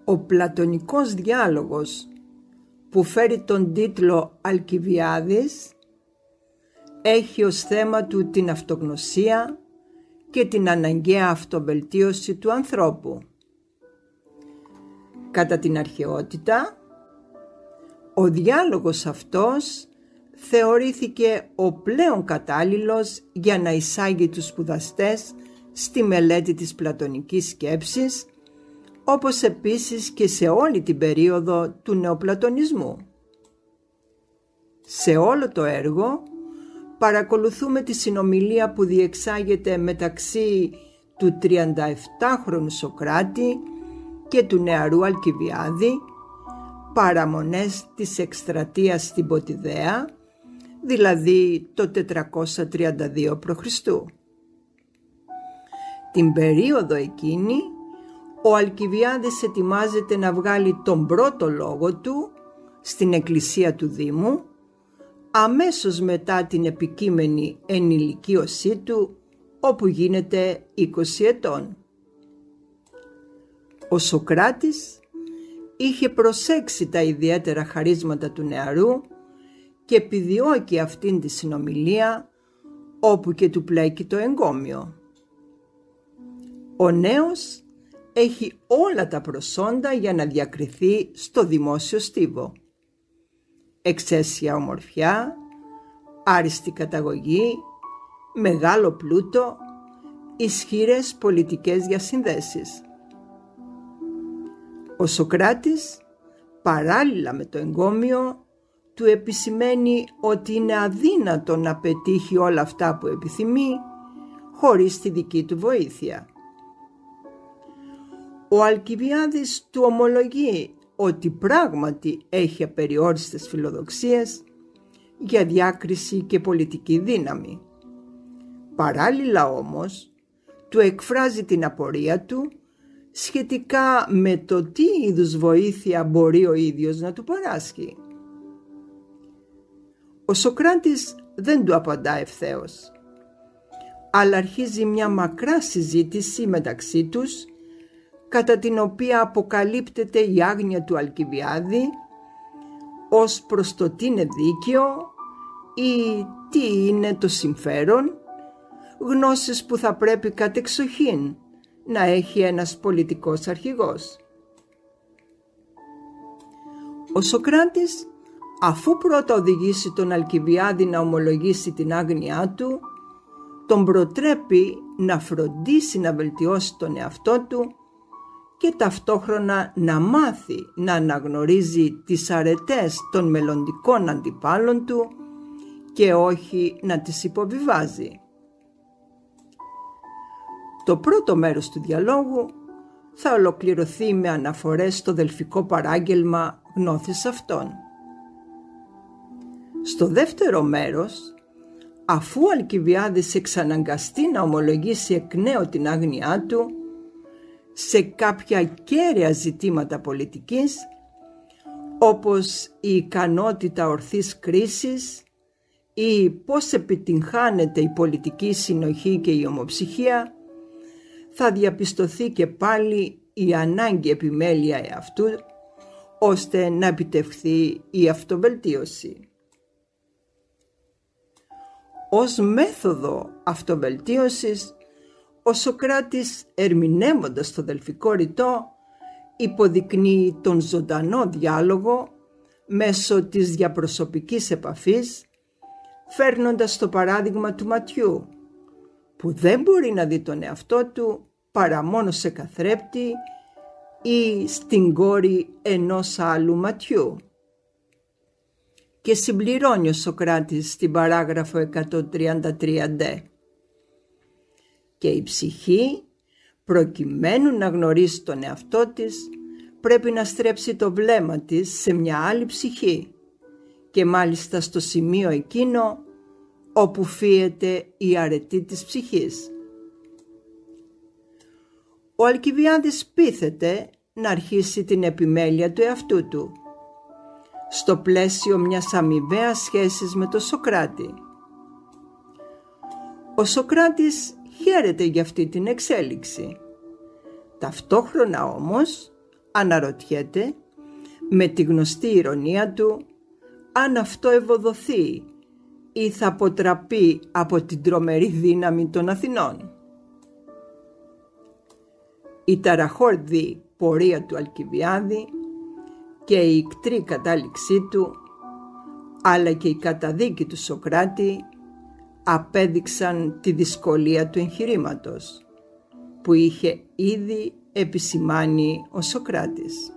Ο πλατωνικός διάλογος, που φέρει τον τίτλο Αλκιβιάδης, έχει ως θέμα του την αυτογνωσία και την αναγκαία αυτοβελτίωση του ανθρώπου. Κατά την αρχαιότητα, ο διάλογος αυτός θεωρήθηκε ο πλέον κατάλληλος για να εισάγει τους σπουδαστές στη μελέτη της πλατωνικής σκέψης, όπως επίσης και σε όλη την περίοδο του νεοπλατωνισμού. Σε όλο το έργο παρακολουθούμε τη συνομιλία που διεξάγεται μεταξύ του 37χρονου Σωκράτη και του νεαρού Αλκιβιάδη, παραμονές της εκστρατείας στην Ποτιδαία, δηλαδή το 432 π.Χ. Την περίοδο εκείνη, ο Αλκιβιάδης ετοιμάζεται να βγάλει τον πρώτο λόγο του στην εκκλησία του Δήμου, αμέσως μετά την επικείμενη ενηλικίωσή του, όπου γίνεται 20 ετών. Ο Σωκράτης είχε προσέξει τα ιδιαίτερα χαρίσματα του νεαρού και επιδιώκει αυτήν τη συνομιλία όπου και του πλέκει το εγκόμιο. Ο νέος έχει όλα τα προσόντα για να διακριθεί στο δημόσιο στίβο. Εξαίσια ομορφιά, άριστη καταγωγή, μεγάλο πλούτο, ισχυρές πολιτικές διασυνδέσεις. Ο Σωκράτης, παράλληλα με το εγκόμιο, του επισημαίνει ότι είναι αδύνατο να πετύχει όλα αυτά που επιθυμεί χωρίς τη δική του βοήθεια. Ο Αλκιβιάδης του ομολογεί ότι πράγματι έχει απεριόριστες φιλοδοξίες για διάκριση και πολιτική δύναμη. Παράλληλα όμως, του εκφράζει την απορία του σχετικά με το τι είδους βοήθεια μπορεί ο ίδιος να του παράσχει. Ο Σωκράτης δεν του απαντά ευθέως, αλλά αρχίζει μια μακρά συζήτηση μεταξύ τους, κατά την οποία αποκαλύπτεται η άγνοια του Αλκιβιάδη ως προς το τι είναι δίκαιο ή τι είναι το συμφέρον, γνώσεις που θα πρέπει κατεξοχήν να έχει ένας πολιτικός αρχηγός. Ο Σωκράτης, αφού πρώτα οδηγήσει τον Αλκιβιάδη να ομολογήσει την άγνοιά του, τον προτρέπει να φροντίσει να βελτιώσει τον εαυτό του και ταυτόχρονα να μάθει να αναγνωρίζει τις αρετές των μελλοντικών αντιπάλων του και όχι να τις υποβιβάζει. Το πρώτο μέρος του διαλόγου θα ολοκληρωθεί με αναφορές στο δελφικό παράγγελμα γνώθης αυτών. Στο δεύτερο μέρος, αφού ο Αλκιβιάδης εξαναγκαστεί να ομολογήσει εκ νέου την άγνοιά του σε κάποια κέραια ζητήματα πολιτικής, όπως η ικανότητα ορθής κρίσης ή πώς επιτυγχάνεται η πολιτική συνοχή και η ομοψυχία, θα διαπιστωθεί και πάλι η ανάγκη επιμέλεια εαυτού, ώστε να επιτευχθεί η αυτοβελτίωση. Ως μέθοδο αυτοβελτίωσης, ο Σωκράτης, ερμηνεύοντας το δελφικό ρητό, υποδεικνύει τον ζωντανό διάλογο μέσω της διαπροσωπικής επαφής, φέρνοντας το παράδειγμα του ματιού, που δεν μπορεί να δει τον εαυτό του παρά μόνο σε καθρέπτη ή στην κόρη ενός άλλου ματιού. Και συμπληρώνει ο Σωκράτης στην παράγραφο 133d. Και η ψυχή, προκειμένου να γνωρίσει τον εαυτό της, πρέπει να στρέψει το βλέμμα της σε μια άλλη ψυχή και μάλιστα στο σημείο εκείνο όπου φύεται η αρετή της ψυχής. Ο Αλκιβιάδης πείθεται να αρχίσει την επιμέλεια του εαυτού του, στο πλαίσιο μιας αμοιβαίας σχέσης με τον Σωκράτη. Ο Σωκράτης χαίρεται για αυτή την εξέλιξη. Ταυτόχρονα όμως αναρωτιέται με τη γνωστή ηρωνία του αν αυτό ευωδοθεί ή θα αποτραπεί από την τρομερή δύναμη των Αθηνών. Η ταραχώδη πορεία του Αλκιβιάδη και η ικτρή κατάληξή του, αλλά και η καταδίκη του Σωκράτη απέδειξαν τη δυσκολία του εγχειρήματος που είχε ήδη επισημάνει ο Σωκράτης.